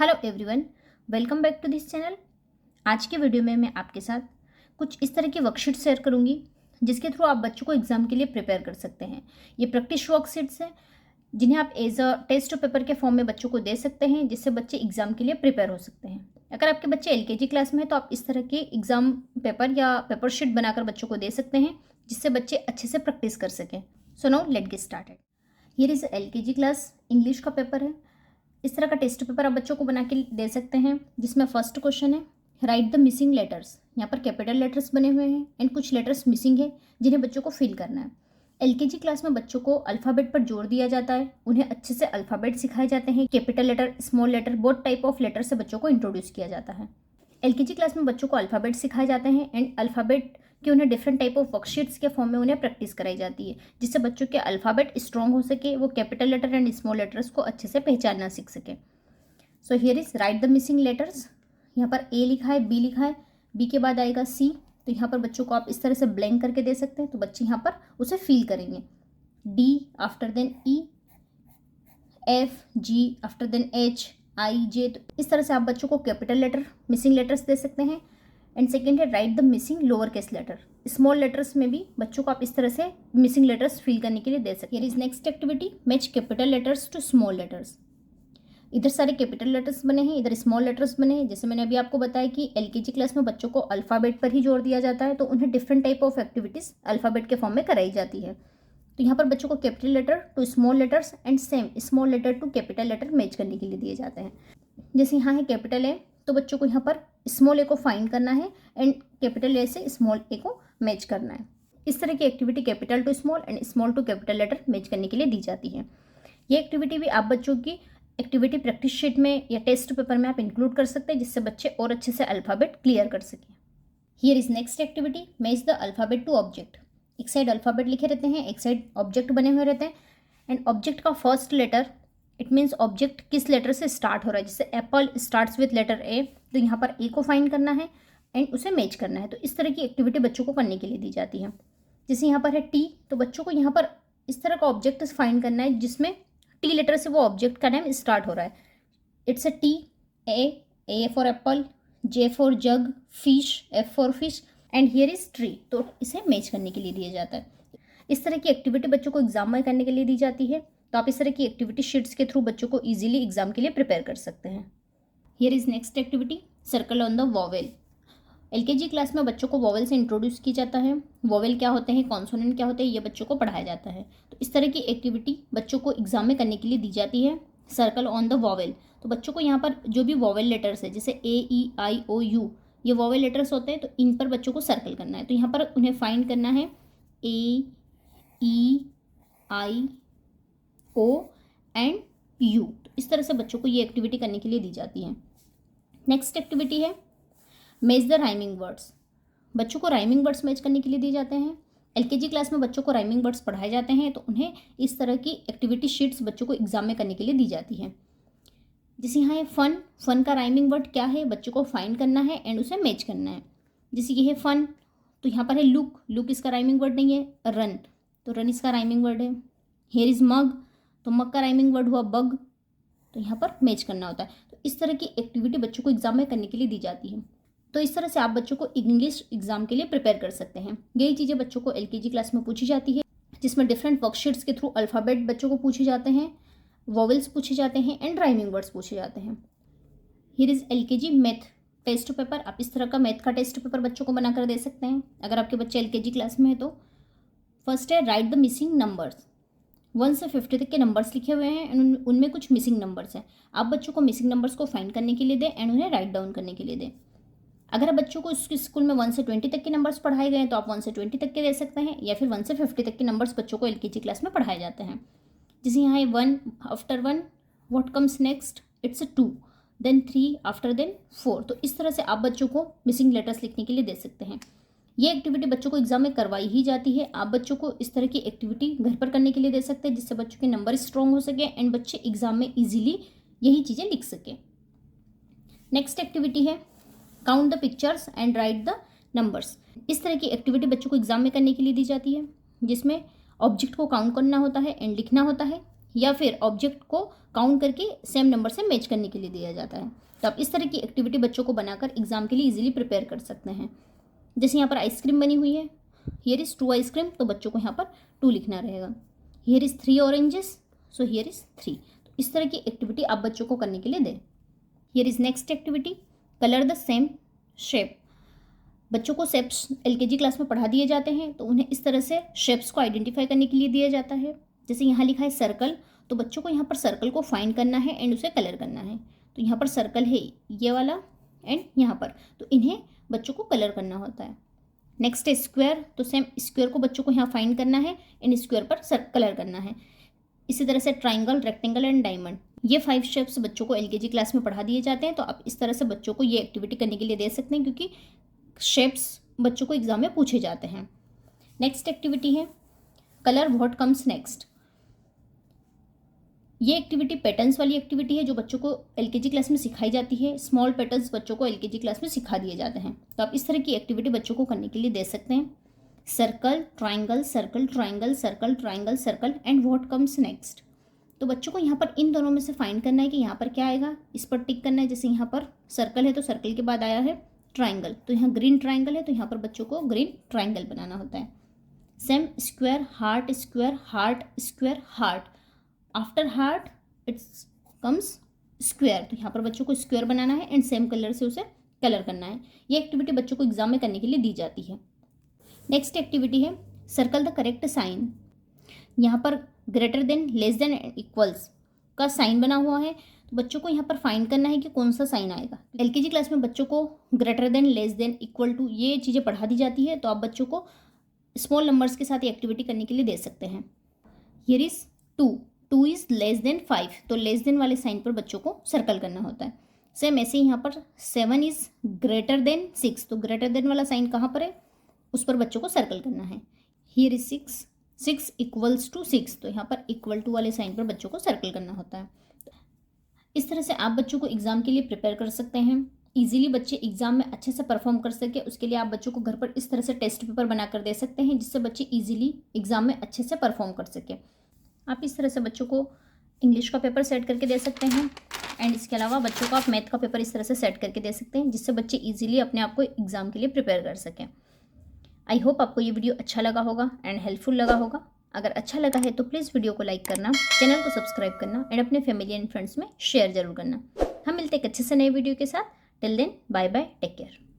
Hello everyone, welcome back to this channel. आज के video में मैं आपके साथ कुछ इस तरह की वर्कशीट शेयर करूंगी जिसके थ्रू आप बच्चों को एग्जाम के लिए प्रिपेयर कर सकते हैं। ये प्रैक्टिस वर्कशीट्स हैं जिन्हें आप एज अ टेस्ट पेपर के फॉर्म में बच्चों को दे सकते हैं, जिससे बच्चे एग्जाम के लिए प्रिपेयर हो सकते हैं। अगर आपके बच्चे एलकेजी क्लास में हैं तो आप इस तरह के एग्जाम पेपर या पेपर शीट बनाकर बच्चों को दे सकते हैं, जिससे बच्चे अच्छे से प्रैक्टिस कर सकें। So now let get started. Here is LKG class English का पेपर है। इस तरह का टेस्ट पेपर आप बच्चों को बना के दे सकते हैं, जिसमें फर्स्ट क्वेश्चन है राइट द मिसिंग लेटर्स। यहाँ पर कैपिटल लेटर्स बने हुए हैं एंड कुछ लेटर्स मिसिंग है जिन्हें बच्चों को फिल करना है। एलकेजी क्लास में बच्चों को अल्फ़ाबेट पर जोर दिया जाता है, उन्हें अच्छे से अल्फ़ाबेट सिखाए जाते हैं। Capital letter, small letter, both type of letter से बच्चों को इंट्रोड्यूस किया जाता है। एलकेजी क्लास में बच्चों को अल्फ़ाबेट सिखाए जाते हैं एंड अल्फ़ाबेट कि उन्हें डिफरेंट टाइप ऑफ वर्कशीट्स के फॉर्म में उन्हें प्रैक्टिस कराई जाती है, जिससे बच्चों के अल्फ़ाबेट स्ट्रॉन्ग हो सके, वो capital letter and small letters को अच्छे से पहचानना सीख सके। So here is right the missing letters. यहाँ पर ए लिखा है, बी लिखा है, बी के बाद आएगा सी। तो यहाँ पर बच्चों को आप इस तरह से ब्लैंक करके दे सकते हैं, तो बच्चे यहाँ पर उसे फील करेंगे। D after then E, F G after then H, I J. तो इस तरह से आप बच्चों को कैपिटल लेटर मिसिंग लेटर्स दे सकते हैं। एंड सेकेंड है write the missing lower case letter. Small letters में भी बच्चों को आप इस तरह से मिसिंग लेटर्स फिल करने के लिए दे सकते हैं। Here is next activity, match capital letters to small letters. इधर सारे कैपिटल लेटर्स बने हैं, इधर स्मॉल लेटर्स बने हैं। जैसे मैंने अभी आपको बताया कि एलकेजी क्लास में बच्चों को अल्फ़ाबेट पर ही जोर दिया जाता है, तो उन्हें different type of activities alphabet के फॉर्म में कराई जाती है। तो यहाँ पर बच्चों को capital letter to small letters and same small letter to capital letter match करने के लिए दिए जाते हैं। जैसे यहाँ है कैपिटल ए, तो बच्चों को यहाँ पर स्मॉल ए को फाइंड करना है एंड कैपिटल ए से स्मॉल ए को मैच करना है। इस तरह की activity capital to small and small to capital letter match करने के लिए दी जाती है। ये एक्टिविटी भी आप बच्चों की एक्टिविटी प्रैक्टिस शीट में या टेस्ट पेपर में आप इंक्लूड कर सकते हैं, जिससे बच्चे और अच्छे से अल्फ़ाबेट क्लियर कर सकें। Here is next activity, match the alphabet to object. एक साइड अल्फ़ाबेट लिखे रहते हैं, एक साइड ऑब्जेक्ट बने हुए रहते हैं एंड ऑब्जेक्ट का first letter, it means object किस लेटर से स्टार्ट हो रहा है। जैसे apple starts with letter A, तो यहाँ पर ए को फाइंड करना है एंड उसे मैच करना है। तो इस तरह की एक्टिविटी बच्चों को करने के लिए दी जाती है। जैसे यहाँ पर है टी, तो बच्चों को यहाँ पर इस तरह का ऑब्जेक्ट फाइंड करना है जिसमें टी लेटर से वो ऑब्जेक्ट का नेम स्टार्ट हो रहा है। It's a T, A for Apple, J for jug, fish, F for fish and here is tree. तो इसे मैच करने के लिए दिया जाता है। इस तरह की एक्टिविटी बच्चों को एग्जाम में करने के लिए दी जाती है, तो आप इस तरह की एक्टिविटी शीट्स के थ्रू बच्चों को इजीली एग्जाम के लिए प्रिपेयर कर सकते हैं। Here is next activity, circle on the vowel. LKG class में बच्चों को वॉवेल से इंट्रोड्यूस किया जाता है। वॉवेल क्या होते हैं, कॉन्सोनेंट क्या होते हैं, ये बच्चों को पढ़ाया जाता है। तो इस तरह की एक्टिविटी बच्चों को एग्जाम में करने के लिए दी जाती है, सर्कल ऑन द वॉवेल। तो बच्चों को यहाँ पर जो भी वॉवेल लेटर्स है, जैसे ए ई आई ओ यू, ये वॉवेल लेटर्स होते हैं, तो इन पर बच्चों को सर्कल करना है। तो यहाँ पर उन्हें फाइंड करना है ए ई आई ओ एंड यू। तो इस तरह से बच्चों को ये एक्टिविटी करने के लिए दी जाती है। नेक्स्ट एक्टिविटी है मैच द राइमिंग वर्ड्स। बच्चों को राइमिंग वर्ड्स मैच करने के लिए दिए जाते हैं। एलकेजी क्लास में बच्चों को राइमिंग वर्ड्स पढ़ाए जाते हैं, तो उन्हें इस तरह की एक्टिविटी शीट्स बच्चों को एग्जाम में करने के लिए दी जाती है। जैसे यहाँ है फन, फन का राइमिंग वर्ड क्या है, बच्चों को फाइंड करना है एंड उसे मैच करना है। जैसे ये है फन, तो यहाँ पर है लुक, लुक इसका राइमिंग वर्ड नहीं है। रन, तो रन इसका राइमिंग वर्ड है। हेयर इज मग, तो मग का राइमिंग वर्ड हुआ बग, तो यहाँ पर मैच करना होता है। तो इस तरह की एक्टिविटी बच्चों को एग्जाम में करने के लिए दी जाती है। तो इस तरह से आप बच्चों को इंग्लिश एग्जाम के लिए प्रिपेयर कर सकते हैं। यही चीज़ें बच्चों को एलकेजी क्लास में पूछी जाती है, जिसमें डिफरेंट वर्कशीट्स के थ्रू अल्फ़ाबेट बच्चों को पूछे जाते हैं, वॉवेल्स पूछे जाते हैं एंड राइमिंग वर्ड्स पूछे जाते हैं। Here is LKG math test paper. आप इस तरह का मैथ का टेस्ट पेपर बच्चों को बनाकर दे सकते हैं अगर आपके बच्चे एलकेजी क्लास में है तो। फर्स्ट है राइट द मिसिंग नंबर्स। 1 से 50 तक के नंबर्स लिखे हुए हैं एंड उनमें कुछ मिसिंग नंबर्स हैं। आप बच्चों को मिसिंग नंबर्स को फाइंड करने के लिए दें एंड उन्हें राइट डाउन करने के लिए दें। अगर बच्चों को उसके स्कूल में 1 से 20 तक के नंबर्स पढ़ाए गए हैं, तो आप 1 से 20 तक के दे सकते हैं, या फिर 1 से 50 तक के नंबर्स बच्चों को एलकेजी क्लास में पढ़ाए जाते हैं। जैसे यहाँ है 1, after 1 what comes next, it's 2, then 3, after then 4। तो इस तरह से आप बच्चों को मिसिंग लेटर्स लिखने के लिए दे सकते हैं। ये एक्टिविटी बच्चों को एग्जाम में करवाई ही जाती है। आप बच्चों को इस तरह की एक्टिविटी घर पर करने के लिए दे सकते हैं, जिससे बच्चों के नंबर स्ट्रॉन्ग हो सके एंड बच्चे एग्जाम में ईजिली यही चीज़ें लिख सकें। नेक्स्ट एक्टिविटी है count the pictures and right the numbers. इस तरह की एक्टिविटी बच्चों को एग्जाम में करने के लिए दी जाती है, जिसमें ऑब्जेक्ट को काउंट करना होता है एंड लिखना होता है। या फिर ऑब्जेक्ट को काउंट करके सेम नंबर से मैच करने के लिए दिया जाता है। तो आप इस तरह की एक्टिविटी बच्चों को बनाकर एग्जाम के लिए इजीली प्रिपेयर कर सकते हैं। जैसे यहाँ पर आइसक्रीम बनी हुई है, हियर इज़ 2 आइसक्रीम, तो बच्चों को यहाँ पर 2 लिखना रहेगा। Here is 3 oranges, so here is 3। तो इस तरह की एक्टिविटी आप बच्चों को करने के लिए दें। Here is next activity, colour the same shape. बच्चों को शेप्स LKG क्लास में पढ़ा दिए जाते हैं, तो उन्हें इस तरह से शेप्स को आइडेंटिफाई करने के लिए दिया जाता है। जैसे यहाँ लिखा है सर्कल, तो बच्चों को यहाँ पर सर्कल को फाइंड करना है एंड उसे कलर करना है। तो यहाँ पर सर्कल है ये वाला एंड यहाँ पर, तो इन्हें बच्चों को कलर करना होता है। नेक्स्ट है स्क्वायर, तो सेम स्क्वायर को बच्चों को यहाँ फाइंड करना है एंड स्क्वायर पर कलर करना है। इसी तरह से ट्राइंगल, रेक्टेंगल एंड डायमंड, ये 5 शेप्स बच्चों को LKG क्लास में पढ़ा दिए जाते हैं। तो आप इस तरह से बच्चों को ये एक्टिविटी करने के लिए दे सकते हैं, क्योंकि शेप्स बच्चों को एग्जाम में पूछे जाते हैं। नेक्स्ट एक्टिविटी है कलर व्हाट कम्स नेक्स्ट। ये एक्टिविटी पैटर्न्स वाली एक्टिविटी है जो बच्चों को LKG क्लास में सिखाई जाती है। स्मॉल पैटर्न्स बच्चों को LKG क्लास में सिखा दिए जाते हैं। तो आप इस तरह की एक्टिविटी बच्चों को करने के लिए दे सकते हैं। Circle, triangle, circle, triangle, circle, triangle, circle and what comes next. तो बच्चों को यहाँ पर इन दोनों में से फाइंड करना है कि यहाँ पर क्या आएगा, इस पर टिक करना है। जैसे यहाँ पर सर्कल है तो सर्कल के बाद आया है ट्राइंगल, तो यहाँ ग्रीन ट्राइंगल है तो यहाँ पर बच्चों को ग्रीन ट्राइंगल बनाना होता है। Same square, heart, square, heart, square, heart, after heart it's comes square, तो यहाँ पर बच्चों को स्क्वायर बनाना है एंड सेम कलर से उसे कलर करना है। ये एक्टिविटी बच्चों को एग्जाम में करने के लिए दी जाती है। नेक्स्ट एक्टिविटी है सर्कल द करेक्ट साइन। यहाँ पर greater than, less then and equals का साइन बना हुआ है, तो बच्चों को यहाँ पर फाइंड करना है कि कौन सा साइन आएगा। LKG क्लास में बच्चों को greater than, less than, equal to ये चीज़ें पढ़ा दी जाती है। तो आप बच्चों को स्मॉल नंबर्स के साथ ये एक्टिविटी करने के लिए दे सकते हैं। Here is 2 is less than 5, तो लेस देन वाले साइन पर बच्चों को सर्कल करना होता है। सेम ऐसे ही यहाँ पर 7 इज़ ग्रेटर देन 6, तो ग्रेटर देन वाला साइन कहाँ पर है, उस पर बच्चों को सर्कल करना है। हियर इज 6 इक्वल्स टू 6, तो यहाँ पर इक्वल टू वाले साइन पर बच्चों को सर्कल करना होता है। इस तरह से आप बच्चों को एग्जाम के लिए प्रिपेयर कर सकते हैं। इजीली बच्चे एग्जाम में अच्छे से परफॉर्म कर सके, उसके लिए आप बच्चों को घर पर इस तरह से टेस्ट पेपर बनाकर दे सकते हैं, जिससे बच्चे इजीली एग्जाम में अच्छे से परफॉर्म कर सके। आप इस तरह से बच्चों को इंग्लिश का पेपर सेट करके दे सकते हैं एंड इसके अलावा बच्चों को आप मैथ का पेपर इस तरह से सेट करके दे सकते हैं, जिससे बच्चे इजीली अपने आप को एग्जाम के लिए प्रिपेयर कर सकें। आई होप आपको ये वीडियो अच्छा लगा होगा एंड हेल्पफुल लगा होगा। अगर अच्छा लगा है तो प्लीज़ वीडियो को लाइक करना, चैनल को सब्सक्राइब करना एंड अपने फैमिली एंड फ्रेंड्स में शेयर जरूर करना। हम मिलते हैं एक अच्छे से नए वीडियो के साथ। Till then, bye bye, take care.